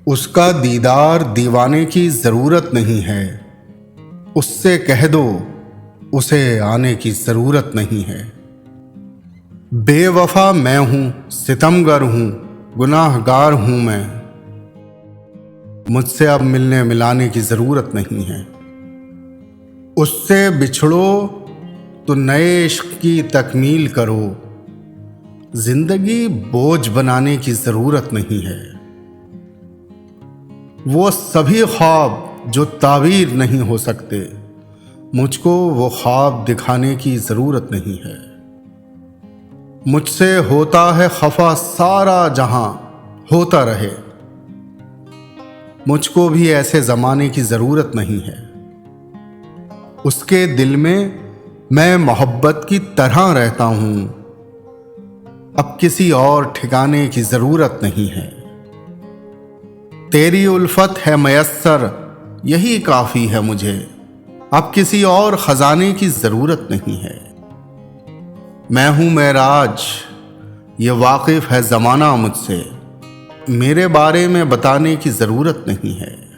उसका दीदार दीवाने की ज़रूरत नहीं है। उससे कह दो उसे आने की ज़रूरत नहीं है। बेवफा मैं हूँ, सितमगर हूँ, गुनाहगार हूँ मैं। मुझसे अब मिलने मिलाने की ज़रूरत नहीं है। उससे बिछड़ो तो नए इश्क की तकमील करो। जिंदगी बोझ बनाने की ज़रूरत नहीं है। वो सभी ख्वाब जो ताबीर नहीं हो सकते, मुझको वो ख्वाब दिखाने की ज़रूरत नहीं है। मुझसे होता है खफा सारा जहां, होता रहे। मुझको भी ऐसे ज़माने की ज़रूरत नहीं है। उसके दिल में मैं मोहब्बत की तरह रहता हूं। अब किसी और ठिकाने की ज़रूरत नहीं है। तेरी उल्फत है मयस्सर, यही काफ़ी है मुझे। अब किसी और ख़जाने की ज़रूरत नहीं है। मैं हूँ महराज, ये वाकिफ़ है ज़माना मुझसे। मेरे बारे में बताने की ज़रूरत नहीं है।